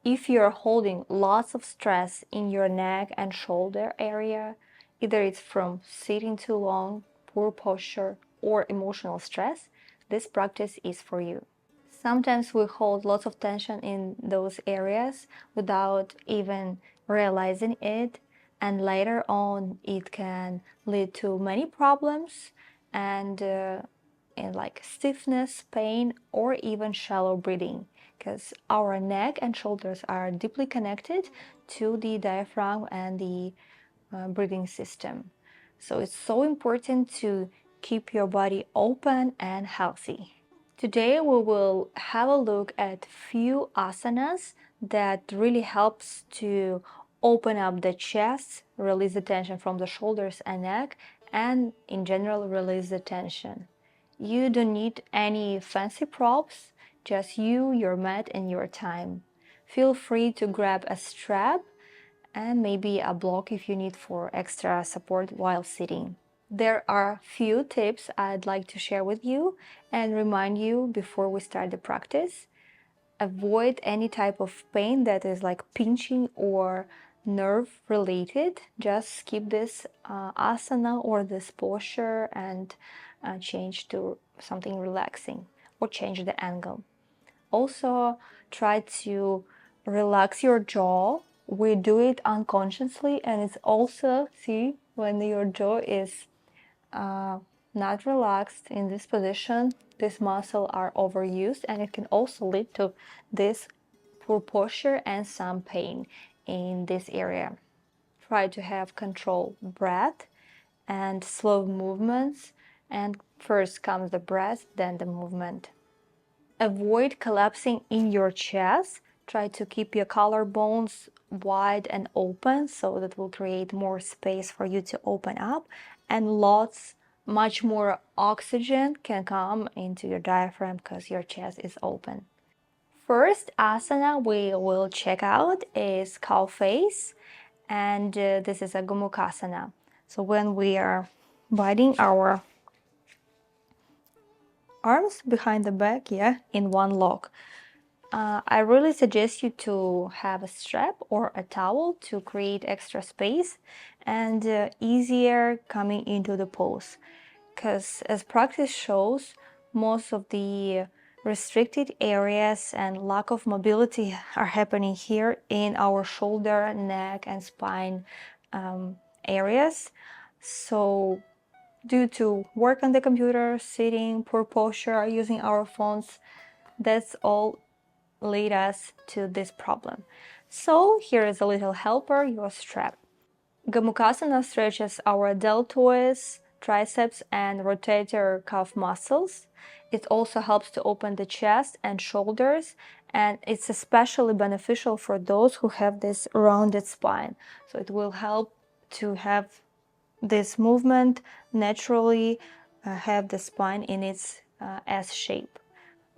If you're holding lots of stress in your neck and shoulder area, either it's from sitting too long, poor posture, or emotional stress, this practice is for you. Sometimes we hold lots of tension in those areas without even realizing it, and later on it can lead to many problems and like stiffness, pain, or even shallow breathing, because our neck and shoulders are deeply connected to the diaphragm and the breathing system. So it's so important to keep your body open and healthy. Today we will have a look at few asanas that really helps to open up the chest, release the tension from the shoulders and neck, and in general release the tension. You don't need any fancy props, just you, your mat, and your time. Feel free to grab a strap and maybe a block if you need for extra support while sitting. There are few tips I'd like to share with you and remind you before we start the practice. Avoid any type of pain that is like pinching or nerve related. Just skip this asana or this posture and change to something relaxing or change the angle. Also, try to relax your jaw. We do it unconsciously, and it's also, see, when your jaw is not relaxed in this position, these muscles are overused, and it can also lead to this poor posture and some pain in this area. Try to have controlled breath and slow movements, and first comes the breath, then the movement. Avoid collapsing in your chest. Try to keep your collarbones wide and open, so that will create more space for you to open up, and much more oxygen can come into your diaphragm because your chest is open. First asana we will check out is cow face, and this is a Gomukhasana. So when we are biting our arms behind the back, in one lock. I really suggest you to have a strap or a towel to create extra space and easier coming into the pose. Because as practice shows, most of the restricted areas and lack of mobility are happening here in our shoulder, neck, and spine areas. So due to work on the computer, sitting, poor posture, using our phones, that's all lead us to this problem. So here is a little helper, your strap. Gomukhasana stretches our deltoids, triceps, and rotator cuff muscles. It also helps to open the chest and shoulders, and it's especially beneficial for those who have this rounded spine. So it will help to have this movement naturally have the spine in its S shape.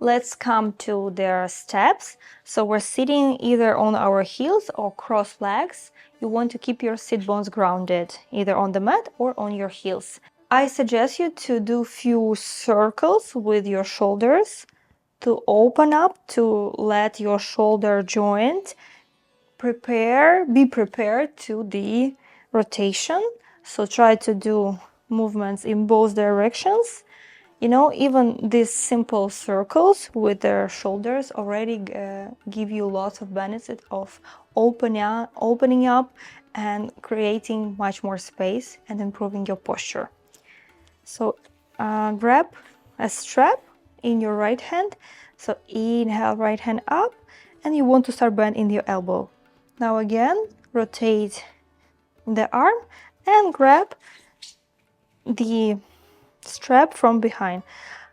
Let's come to their steps. So we're sitting either on our heels or cross legs. You want to keep your sit bones grounded, either on the mat or on your heels. I suggest you to do few circles with your shoulders to open up, to let your shoulder joint be prepared to the rotation. So try to do movements in both directions. You know, even these simple circles with their shoulders already give you lots of benefit of opening up and creating much more space and improving your posture. So grab a strap in your right hand. So inhale, right hand up, and you want to start bending your elbow. Now again, rotate the arm and grab the strap from behind.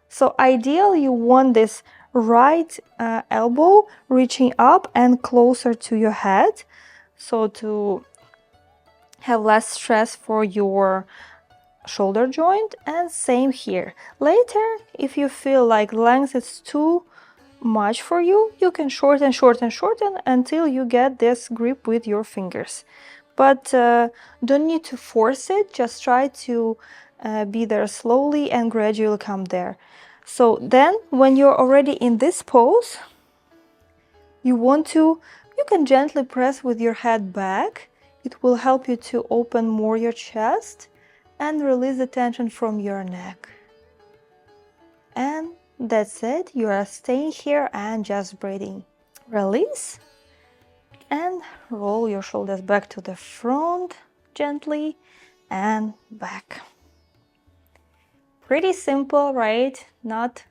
So ideal, you want this right elbow reaching up and closer to your head, so to have less stress for your shoulder joint. And same here. Later, if you feel like length is too much for you, you can shorten until you get this grip with your fingers. But don't need to force it, just try to be there slowly and gradually come there. So then when you're already in this pose, you want to, You can gently press with your head back. It will help you to open more your chest and release the tension from your neck. And that's it. You are staying here and just breathing. Release and roll your shoulders back to the front gently and back. Pretty simple, right? Not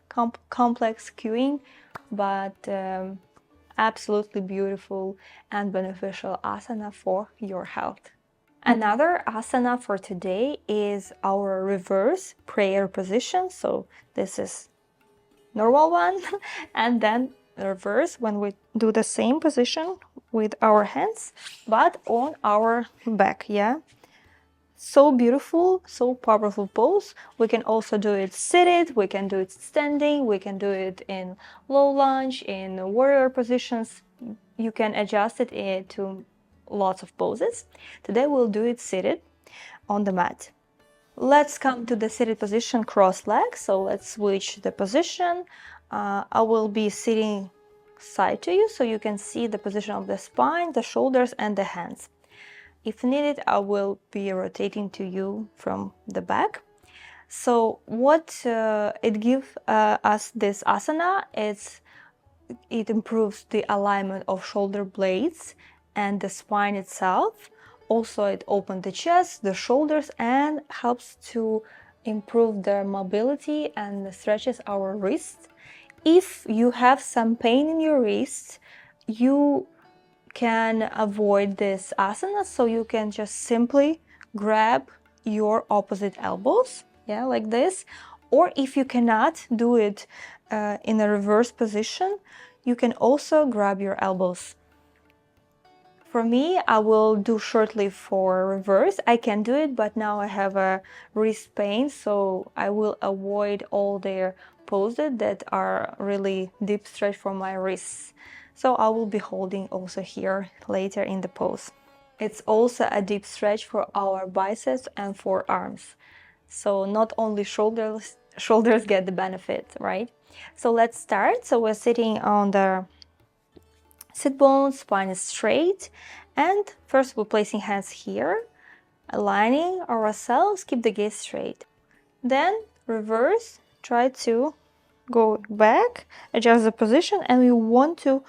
complex cueing, but absolutely beautiful and beneficial asana for your health. Another asana for today is our reverse prayer position. So this is normal one and then reverse when we do the same position with our hands but on our back. Yeah, so beautiful, so powerful pose. We can also do it seated, we can do it standing, we can do it in low lunge, in warrior positions. You can adjust it to lots of poses. Today we'll do it seated on the mat. Let's come to the seated position, cross legs. So let's switch the position. I will be sitting side to you so you can see the position of the spine, the shoulders and the hands. If needed, I will be rotating to you from the back. So what it gives us this asana, it improves the alignment of shoulder blades and the spine itself. Also, it opens the chest, the shoulders, and helps to improve the mobility and stretches our wrists. If you have some pain in your wrists, you can avoid this asana, so you can just simply grab your opposite elbows, yeah, like this. Or if you cannot do it in a reverse position, you can also grab your elbows. For me, I will do shortly for reverse. I can do it, but now I have a wrist pain, so I will avoid all the poses that are really deep stretch for my wrists. So I will be holding also here later in the pose. It's also a deep stretch for our biceps and forearms. So not only shoulders get the benefit, right? So let's start. So we're sitting on the sit bones, spine is straight, and first we're placing hands here, aligning ourselves, keep the gaze straight. Then reverse, try to go back, adjust the position, and we want to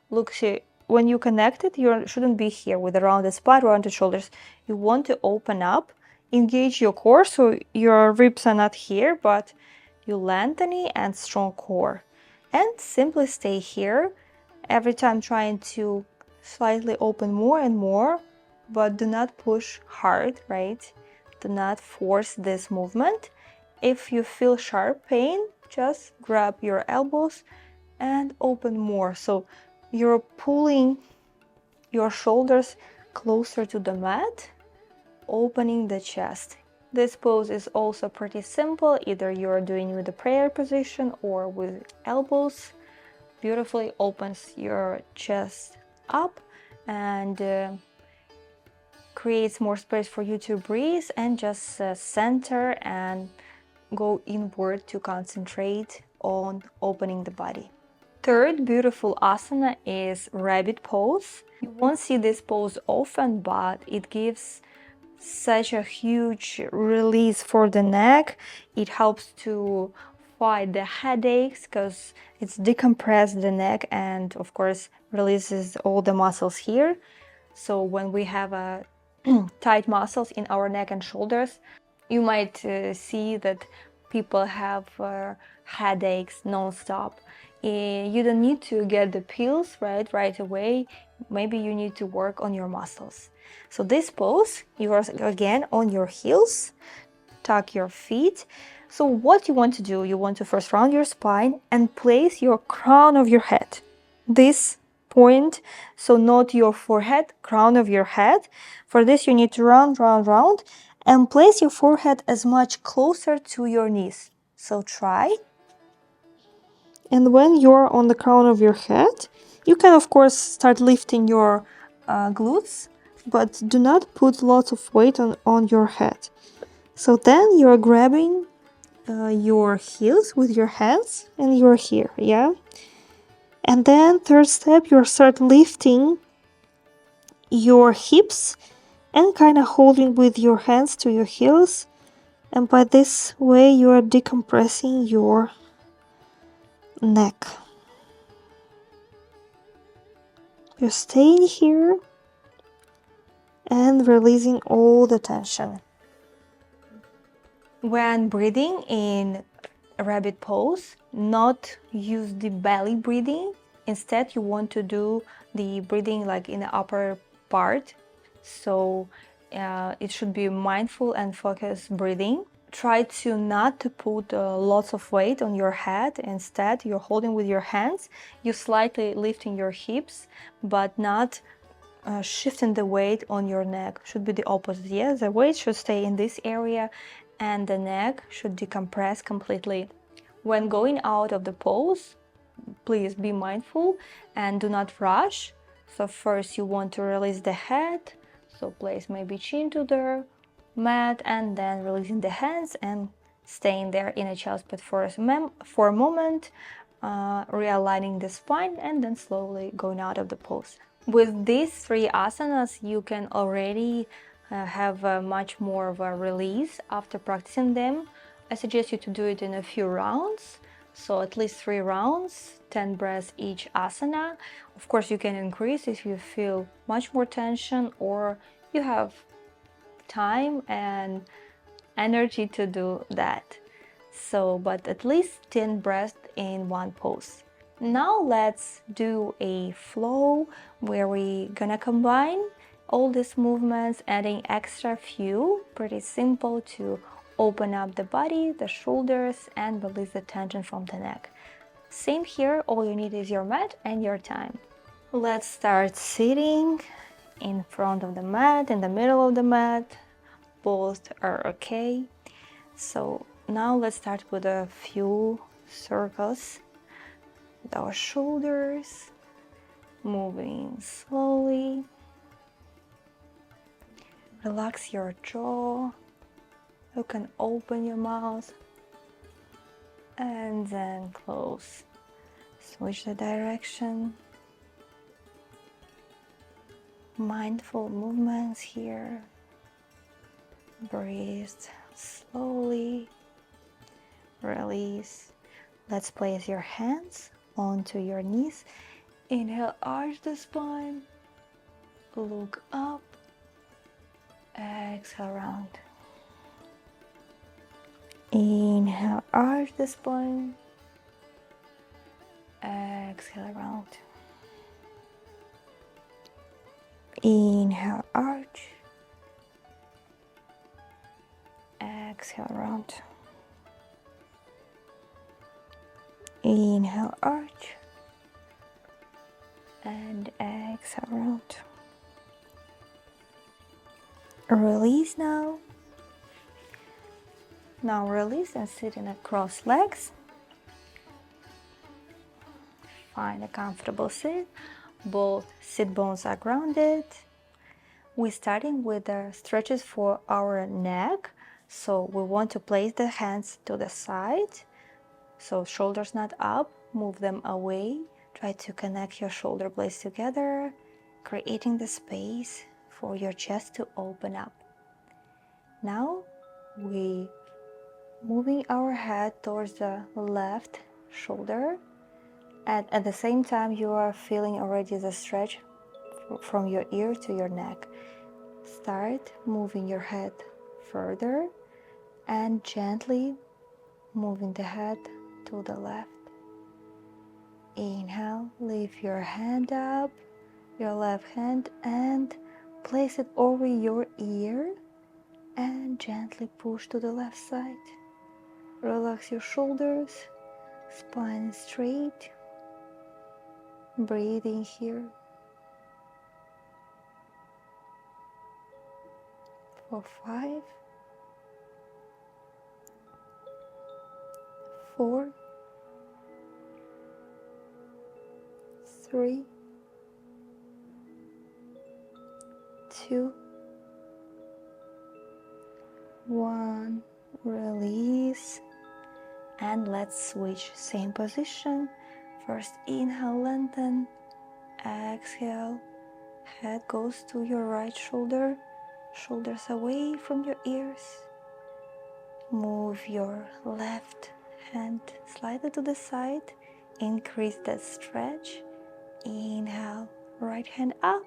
look here. When you connect it, you shouldn't be here with a rounded spine, rounded shoulders. You want to open up, engage your core, so your ribs are not here, but you lengthening and strong core. And simply stay here, every time trying to slightly open more and more, but do not push hard, right? Do not force this movement. If you feel sharp pain, just grab your elbows and open more. So you're pulling your shoulders closer to the mat, opening the chest. This pose is also pretty simple. Either you're doing with the prayer position or with elbows. Beautifully opens your chest up and creates more space for you to breathe and just center and go inward to concentrate on opening the body. Third beautiful asana is rabbit pose. You won't see this pose often, but it gives such a huge release for the neck. It helps to fight the headaches because it's decompressed the neck and of course releases all the muscles here. So when we have tight muscles in our neck and shoulders, you might see that people have headaches non-stop. You don't need to get the pills right away. Maybe you need to work on your muscles. So this pose, you are again on your heels, tuck your feet. So what you want to do, you want to first round your spine and place your crown of your head. This point, so not your forehead, crown of your head. For this you need to round and place your forehead as much closer to your knees. So try. And when you're on the crown of your head, you can of course start lifting your glutes, but do not put lots of weight on your head. So then you're grabbing your heels with your hands and you're here, yeah? And then third step, you start lifting your hips and kind of holding with your hands to your heels. And by this way, you are decompressing your neck. You're staying here and releasing all the tension. When breathing in rabbit pose, not use the belly breathing. Instead, you want to do the breathing like in the upper part. So it should be mindful and focused breathing. Try to not to put lots of weight on your head. Instead, you're holding with your hands. You're slightly lifting your hips, but not shifting the weight on your neck. Should be the opposite. Yeah, the weight should stay in this area and the neck should decompress completely. When going out of the pose, please be mindful and do not rush. So first you want to release the head, so place maybe chin to the mat and then releasing the hands and staying there in a child's pose for a moment, realigning the spine and then slowly going out of the pose. With these 3 asanas, you can already have much more of a release after practicing them. I suggest you to do it in a few rounds, so at least 3 rounds, 10 breaths each asana. Of course, you can increase if you feel much more tension or you have time and energy to do that. So, but at least 10 breaths in one pose. Now let's do a flow where we gonna combine all these movements, adding extra few, pretty simple to open up the body, the shoulders, and release the tension from the neck. Same here, all you need is your mat and your time. Let's start sitting in front of the mat, in the middle of the mat. Both are okay. So now let's start with a few circles with our shoulders, moving slowly. Relax your jaw. You can open your mouth and then close. Switch the direction. Mindful movements here. Breathe slowly. Release. Let's place your hands onto your knees. Inhale, arch the spine. Look up. Exhale, round. Inhale, arch the spine. Exhale, round. Inhale, arch. Exhale, round. Inhale, arch. And exhale, round. Release now. Now release and sit in a crossed legs. Find a comfortable sit. Both sit bones are grounded. We're starting with the stretches for our neck. So we want to place the hands to the side. So shoulders not up, move them away. Try to connect your shoulder blades together, creating the space for your chest to open up. Now we moving our head towards the left shoulder, and at the same time you are feeling already the stretch from your ear to your neck. Start moving your head further and gently moving the head to the left. Inhale, lift your hand up, your left hand, and place it over your ear and gently push to the left side. Relax your shoulders, spine is straight. Breathe in here for 5, 4, 3, 2, 1. Release. And let's switch same position. First inhale, lengthen. Exhale, Head goes to your right shoulder, shoulders away from your ears. Move your left hand slightly to the side, increase that stretch. Inhale, right hand up,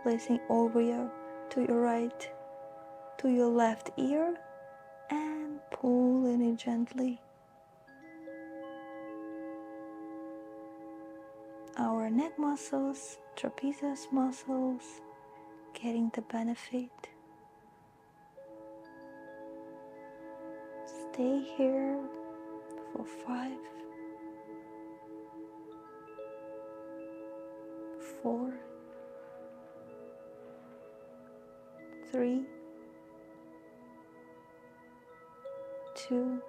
placing over to your right, to your left ear, and pulling it gently. Our neck muscles, trapezius muscles, getting the benefit. Stay here for 5, 4, 3, 2,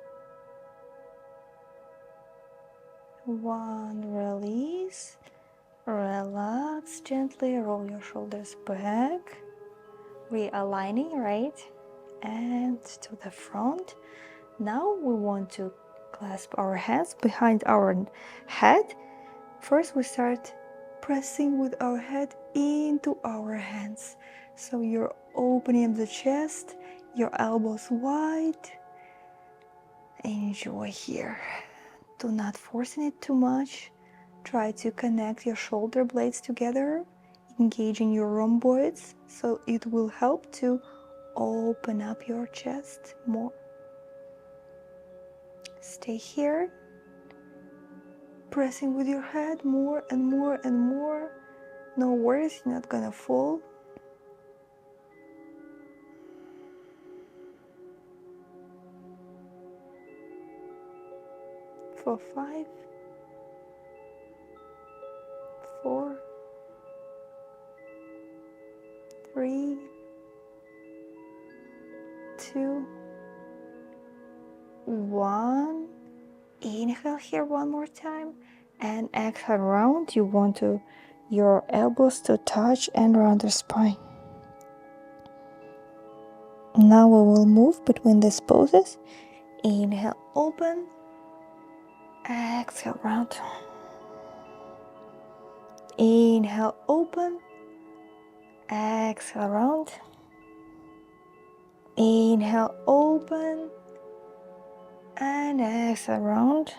1. Release. Relax gently. Roll your shoulders back. Realigning, right? And to the front. Now we want to clasp our hands behind our head. First we start pressing with our head into our hands. So you're opening the chest, your elbows wide. Enjoy here. Do not force it too much. Try to connect your shoulder blades together, engaging your rhomboids, so it will help to open up your chest more. Stay here, pressing with your head more and more and more. No worries, you're not gonna fall. For 5, 4, 3, 2, 1. Inhale here one more time, and exhale round. You want your elbows to touch and round the spine. Now we will move between these poses. Inhale, open. Exhale, round. Inhale, open. Exhale, round. Inhale, open. And exhale, round.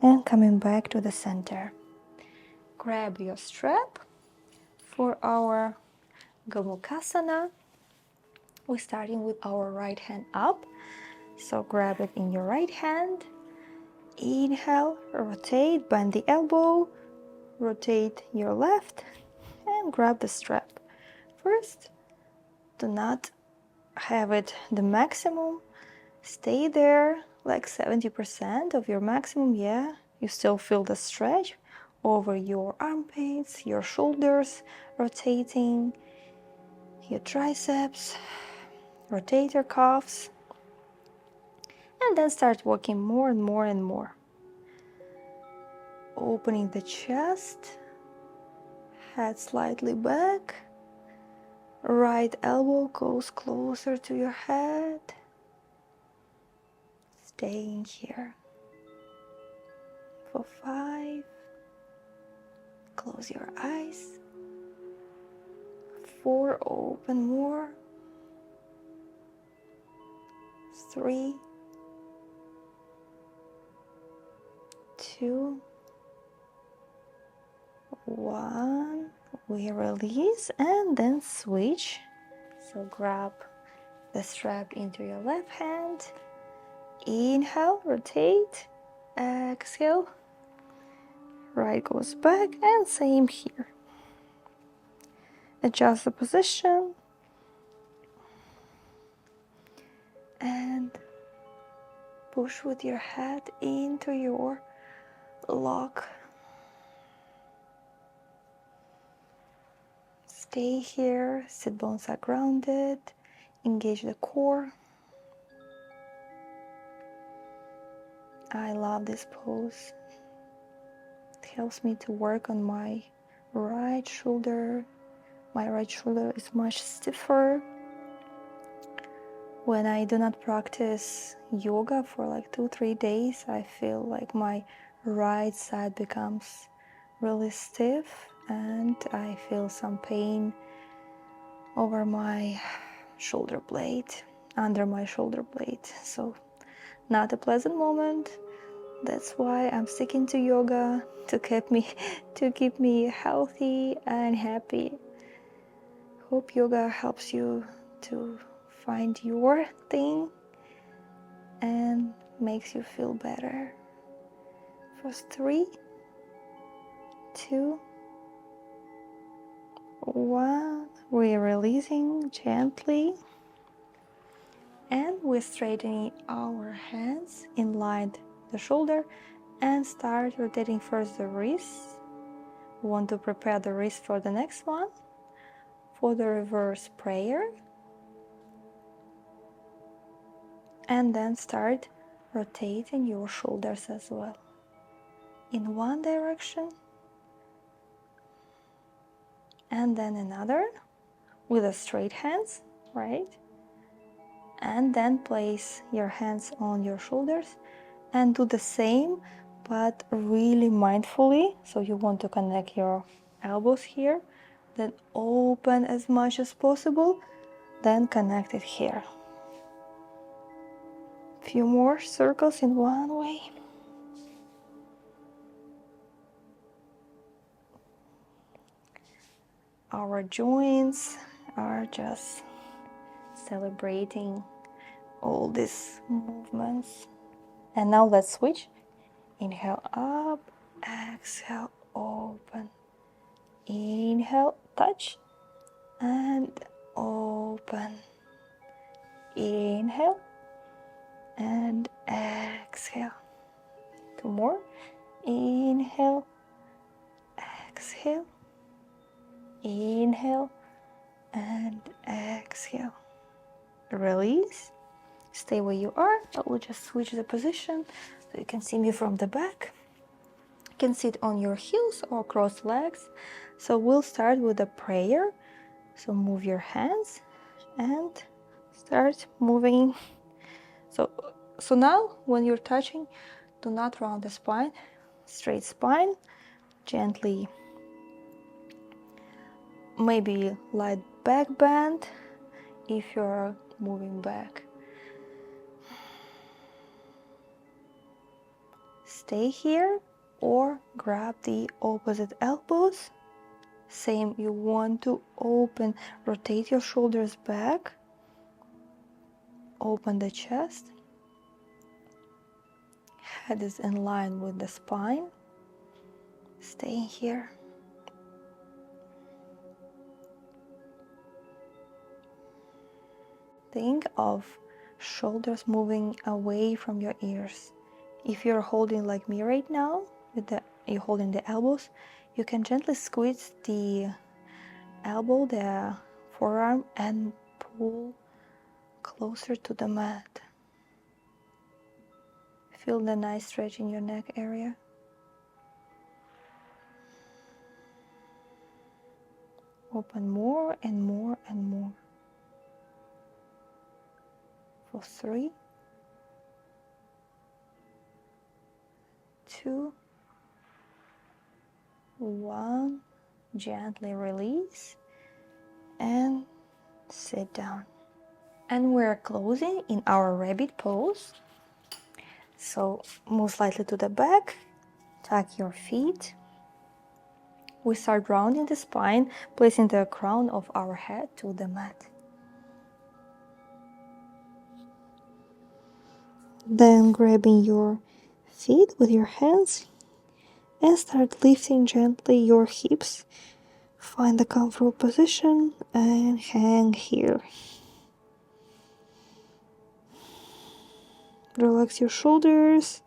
And coming back to the center. Grab your strap for our Gomukhasana. We're starting with our right hand up. So grab it in your right hand. Inhale, rotate, bend the elbow. Rotate your left and grab the strap. First, do not have it the maximum. Stay there like 70% of your maximum. Yeah, you still feel the stretch over your armpits, your shoulders, rotating your triceps, rotate your calves, and then start walking more and more and more. Opening the chest, head slightly back, right elbow goes closer to your head. Staying here for 5. Close your eyes. 4, open more. 3, 2, 1. We release and then switch. So grab the strap into your left hand. Inhale, rotate. Exhale. Right goes back, and same here. Adjust the position. And push with your head into your lock. Stay here, sit bones are grounded, engage the core. I love this pose. It helps me to work on my right shoulder. My right shoulder is much stiffer. When I do not practice yoga for like 2-3 days, I feel like my right side becomes really stiff and I feel some pain over my shoulder blade, under my shoulder blade. So not a pleasant moment. That's why I'm sticking to yoga to keep me healthy and happy. Hope yoga helps you to find your thing and makes you feel better. For 3, 2, 1. We're releasing gently, and we're straightening our hands, inline the shoulder, and start rotating first the wrists. We want to prepare the wrist for the next one, for the reverse prayer, and then start rotating your shoulders as well in one direction and then another with the straight hands, right? And then place your hands on your shoulders and do the same, but really mindfully. So you want to connect your elbows here, then open as much as possible, then connect it here. Few more circles in one way. Our joints are just celebrating all these movements. And now let's switch. Inhale up, exhale, open. Inhale, touch, and open. Inhale, and exhale. 2 more. Inhale, exhale. Inhale, and exhale. Release. Stay where you are, but we'll just switch the position so you can see me from the back. You can sit on your heels or cross legs. So we'll start with a prayer. So move your hands and start moving. So now when you're touching, do not round the spine, straight spine, gently, maybe light back bend if you're moving back. Stay here or grab the opposite elbows. Same, you want to open, rotate your shoulders back, open the chest. Head is in line with the spine. Stay here. Think of shoulders moving away from your ears. If you're holding like me right now, you're holding the elbows, you can gently squeeze the elbow, the forearm, and pull closer to the mat. Feel the nice stretch in your neck area. Open more and more and more. For 3, 2, 1. Gently release and sit down. And we're closing in our rabbit pose. So move slightly to the back, tuck your feet. We start rounding the spine, placing the crown of our head to the mat. Then grabbing your feet with your hands and start lifting gently your hips. Find a comfortable position and hang here. Relax your shoulders.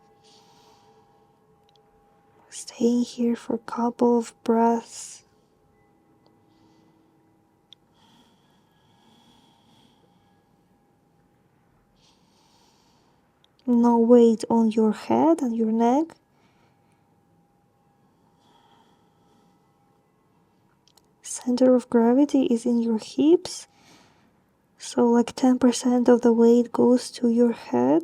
Stay here for a couple of breaths. No weight on your head and your neck. Center of gravity is in your hips. So like 10% of the weight goes to your head.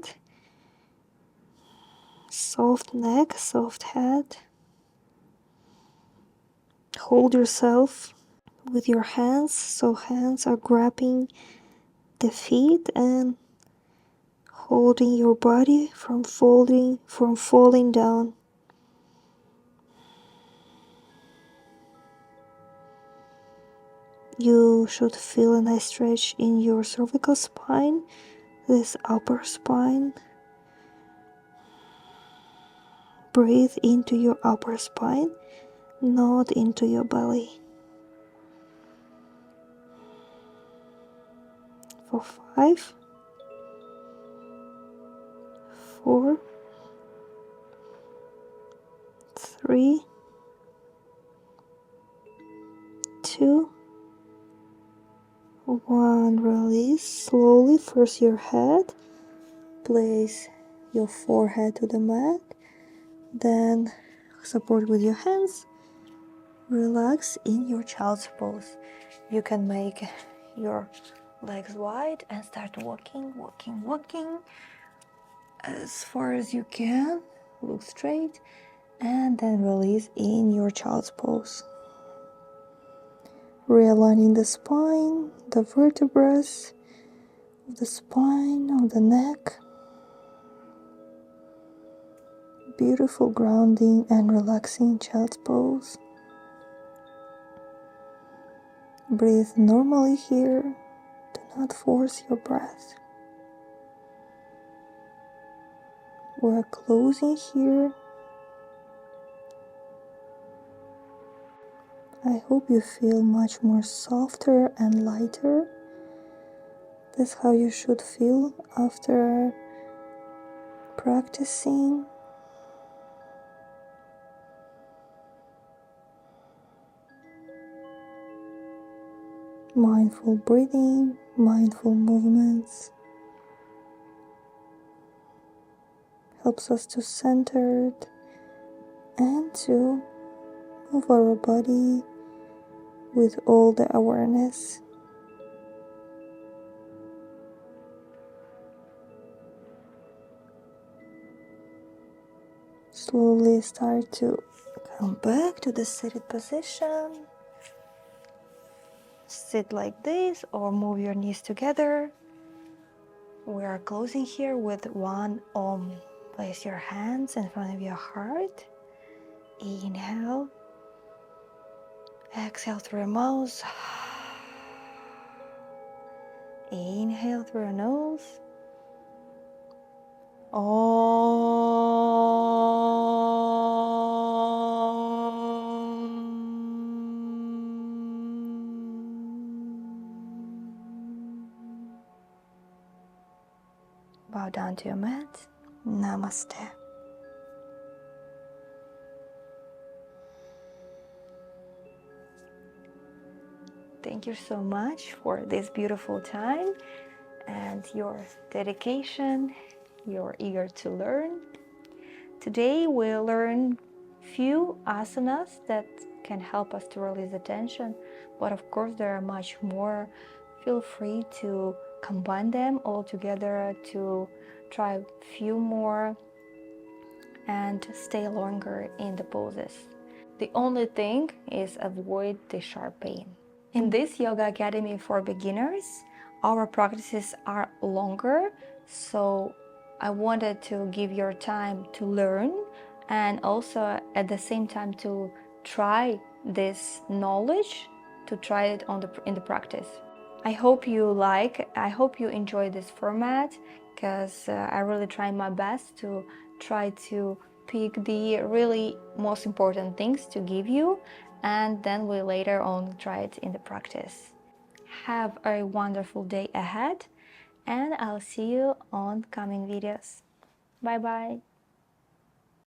Soft neck, soft head. Hold yourself with your hands, so hands are grabbing the feet and holding your body from falling down. You should feel a nice stretch in your cervical spine, this upper spine. Breathe into your upper spine, not into your belly. For 5, 4, 3, 2, 1. Release slowly. First your head. Place your forehead to the mat. Then support with your hands. Relax in your child's pose. You can make your legs wide and start walking as far as you can. Look straight and then release in your child's pose. Realigning the spine, the vertebrae of the spine, of the neck. Beautiful grounding and relaxing child's pose. Breathe normally here. Do not force your breath. We're closing here. I hope you feel much more softer and lighter. That's how you should feel after practicing. Mindful breathing, mindful movements helps us to center it and to move our body with all the awareness. Slowly start to come back to the seated position. Sit like this or move your knees together. We are closing here with one Om. Place your hands in front of your heart. Inhale. Exhale through your mouth. Inhale through your nose. Bow down to your mat. Namaste. Thank you so much for this beautiful time and your dedication. You're eager to learn. Today we'll learn few asanas that can help us to release the tension, but of course there are much more. Feel free to combine them all together, to try a few more and stay longer in the poses. The only thing is avoid the sharp pain. In this Yoga Academy for beginners, our practices are longer, so I wanted to give your time to learn and also at the same time to try this knowledge, to try it in the practice. I hope you enjoy this format, because I really try my best to try to pick the really most important things to give you, and then we later on try it in the practice. Have a wonderful day ahead, and I'll see you on coming videos. Bye bye.